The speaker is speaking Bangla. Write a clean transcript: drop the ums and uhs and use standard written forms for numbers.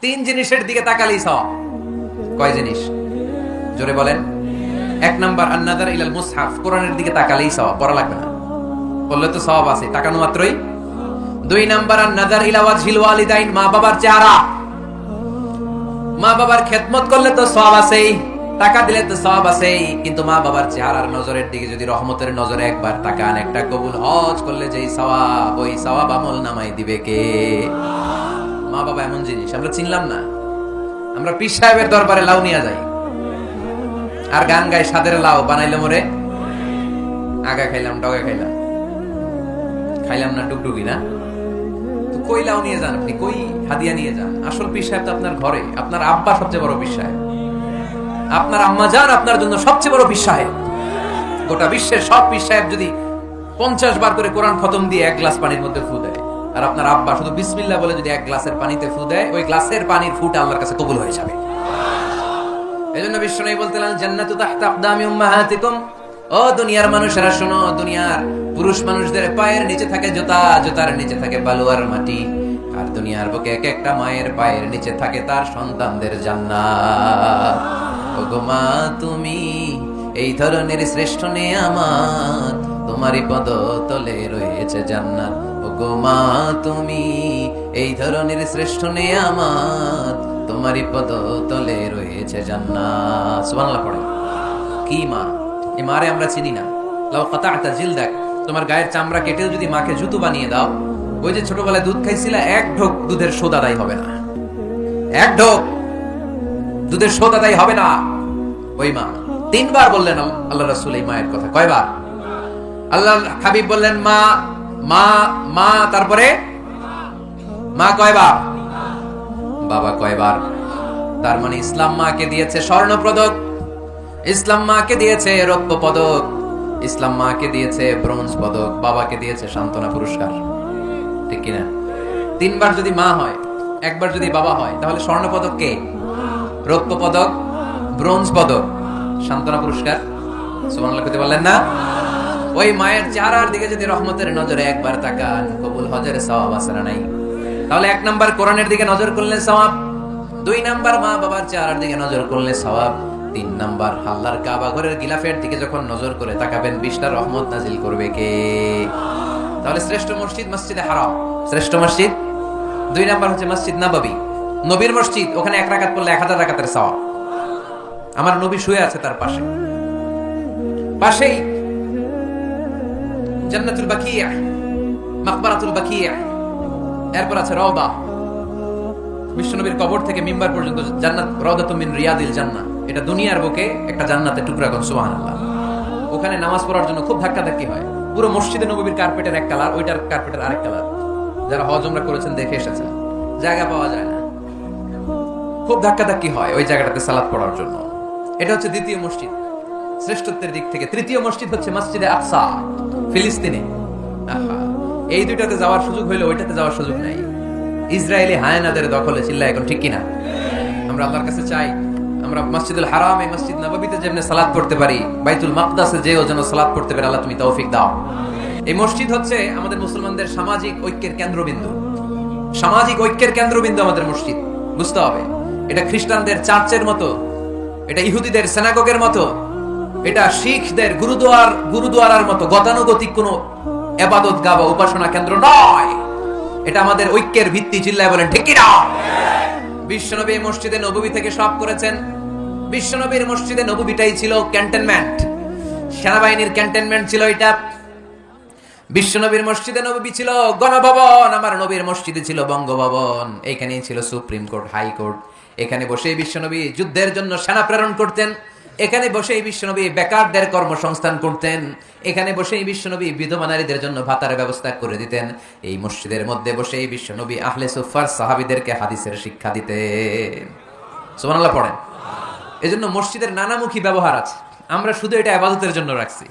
তিন জিনিসের দিকে তাকালেই সওয়াব। কয় জিনিস? জোরে বলেন। এক নাম্বার আন-নাযার ইলাল মুসহাফ, কোরআনের দিকে তাকালেই সওয়াব, পড়া লাগবে না, বললে তো সওয়াব আছে, তাকানো মাত্রই। দুই নাম্বার আন-নাযার ইলা ওয়াজহিল ওয়ালিদাইন, মা বাবার চেহারা, মা বাবার খেদমত করলে তো সওয়াব আছেই, টাকা দিলে তো সওয়াব আছেই, কিন্তু মা বাবার চেহারার নজরের দিকে যদি রহমতের নজরে একবার তাকান, একটা কবুল হজ করলে যেই সওয়াব, ওই সওয়াব আমল নামায় দিবে কে? মা বাবা এমন জিনিস আমরা চিনলাম না। আমরা পীর সাহেবের দরবারে লাউ নিয়ে যাই আর গান গাই, সাদের লাউ বানাইলে মোরে আগা খাইলাম, ডগা খাইলাম, খাইলাম না টুকটুকি না। তো কই লাউ নিয়ে যান আপনি, কই হাদিয়া নিয়ে যান? আসল পীর সাহেব তো আপনার ঘরে, আপনার আব্বা সবচেয়ে বড় পীর সাহেব, আপনার আম্মা জান আপনার জন্য সবচেয়ে বড় পীর সাহেব। গোটা বিশ্বের সব পীর সাহেব যদি 50 বার করে কোরআন খতম দিয়ে এক গ্লাস পানির মধ্যে ফু দেয়, আর আপনার আব্বা শুধু বিসমিল্লাহ বলে যদি এক গ্লাসের পানিতে ফু দেয়, ওই গ্লাসের পানির ফুটা আল্লাহর কাছে কবুল হয়ে যাবে। এজন্য বিশ্বনবী বলতেন, জান্নাতু তাহতা আকদামি উম্মাহাতিকুম, ও দুনিয়ার মানুষেরা শোনো, দুনিয়ার পুরুষ মানুষদের পায়ের নিচে থাকে জুতা, জুতার নিচে থাকে বালুয়ার মাটি, আর দুনিয়ার বুকে এক একটা মায়ের পায়ের নিচে থাকে তার সন্তানদের জান্নাত। ওগো মা, তুমি এই ধরনের শ্রেষ্ঠ নেয়ামত, তোমারই পদতলে রয়েছে জান্নাত। ওগো মা, তুমি এই ধরনের শ্রেষ্ঠ নেয়ামত, তোমারই পদতলে রয়েছে জান্নাত। সুবহানাল্লাহ পড়ে। কি মা? এই মারে আমরা চিনি না। লাউ কাতা'তা জিলদাক, তোমার গায়ের চামড়া কেটে যদি মাকে জুতো বানিয়ে দাও, ওই যে ছোটবেলায় দুধ খাইছিলা, এক ঢোক দুধের শোধ আদায় হবে না, এক ঢোক দুধের শোধ আদায় হবে না। ওই মা। 3 বার বললেন আল্লাহ রাসূল এই মায়ের কথা। কয়বার? আল্লাহর হাবিব বললেন মা মা মা, তারপরে মা কয়বার? বাবা কয়বার? তার মানে ইসলাম মাকে দিয়েছে স্বর্ণ পদক, ইসলাম মাকে দিয়েছে রৌপ্য পদক, ইসলাম মাকে দিয়েছে ব্রোঞ্জ পদক, বাবাকে দিয়েছে সান্ত্বনা পুরস্কার। ঠিক কিনা? 3 বার যদি মা হয়, একবার যদি বাবা হয়, তাহলে স্বর্ণ পদক কে? রৌপ্য পদক, ব্রোঞ্জ পদক, সান্ত্বনা পুরস্কার। সুবহানাল্লাহ কইতে বললেন না? ওই মায়ের চেহারার দিকে যদি রহমতের নজরে একবার তাকান, কবুল হজের সওয়াব আছে না নাই? তাহলে 1 নাম্বার কোরআনের দিকে নজর করলে সওয়াব, 2 নাম্বার মা বাবার চেহারার দিকে নজর করলে সওয়াব, 3 নাম্বার আল্লাহর কাবা ঘরের গিলাফের দিকে যখন নজর করে তাকাবেন, 20টা রহমত নাজিল করবে কে? তাহলে শ্রেষ্ঠ মসজিদ মসজিদে হারাম, শ্রেষ্ঠ মসজিদ। 2 নাম্বার হচ্ছে মসজিদ নববী, নবীর মসজিদ, ওখানে 1 রাকাত পড়লে 1000 রাকাতের সওয়াব। আমার নবী শুয়ে আছে তার পাশে, পাশেই জান্নাতুল বাকিয়া, মাকবারাতুল বাকিয়া, এরপর আছে রওদা, বিশ্বনবীর কবর থেকে মিম্বার পর্যন্ত জান্নাত, রওদাতুম মিন রিয়াদিল জান্নাহ। এটা দুনিয়ার বুকে একটা জান্নাতের টুকরা, কোন সুবহানাল্লাহ। ওখানে নামাজ পড়ার জন্য খুব ধাক্কাধাক্কি হয়। পুরো মসজিদে নববীর কার্পেটের এক কালার, ওইটার কার্পেটের আরেক কালার। যারা হজ উমরা করেছেন দেখে এসেছেন, জায়গা পাওয়া যায় না, খুব ধাক্কাধাক্কি হয় ওই জায়গাটাতে সালাত পড়ার জন্য। এটা হচ্ছে দ্বিতীয় মসজিদ শ্রেষ্ঠত্বের দিক থেকে। তৃতীয় মসজিদ হচ্ছে মসজিদে আকসা, ফিলিস্তিনে। এই দুইটাতে যাওয়ার সুযোগ হইলে ওইটাতে যাওয়ার সুযোগ নাই। ইসরায়েলি হায়নাদের দখলে, চিল্লা এখন ঠিক কিনা? আমরা আল্লাহর কাছে চাই আমরা মসজিদুল হারাম, এই মসজিদ নববীতে যেমনি সালাত পড়তে পারি, বাইতুল মাকদাসে যেও যেন সালাত পড়তে পারে, আল্লাহ তুমি তৌফিক দাও। এই মসজিদ হচ্ছে আমাদের মুসলমানদের সামাজিক ঐক্যের কেন্দ্রবিন্দু, সামাজিক ঐক্যের কেন্দ্রবিন্দু আমাদের মসজিদ। বুঝতে হবে, এটা খ্রিস্টানদের চার্চের মতো, এটা ইহুদিদের সিনাগগের মতো, এটা শিখদের গুরুদুয়ারার মতো গতানুগতিক কোনো ইবাদত গাহ বা উপাসনা কেন্দ্র নয়। এটা আমাদের ঐক্যের ভিত্তি। চিল্লায় বলেন ঠিক কিনা? বিশ্বনবী মসজিদে নববী থেকে সব করেছেন। বিশ্বনবীর মসজিদে নববীটাই ছিল ক্যান্টনমেন্ট, সেনাবাহিনীর ক্যান্টনমেন্ট ছিল এটা। বিশ্বনবীর মসজিদে নববী ছিল গণভবন, আমার নবীর মসজিদে ছিল বঙ্গভবন। এখানেই ছিল সুপ্রিম কোর্ট, হাইকোর্ট। এখানে বসেই বিশ্বনবী যুদ্ধের জন্য সেনা প্রেরণ করতেন, এখানে বসেই বিশ্বনবী বেকারদের কর্মসংস্থান করতেন, এখানে বসেই বিশ্বনবী বিধবা নারীদের জন্য ভাতার ব্যবস্থা করে দিতেন। এই মসজিদের মধ্যে বসেই বিশ্বনবী আহলে সুফার সাহাবীদেরকে হাদিসের শিক্ষা দিতেন। সুবহানাল্লাহ পড়েন। এজন্য মসজিদের নানামুখী ব্যবহার আছে, আমরা শুধু এটা ইবাদতের জন্য রাখছি।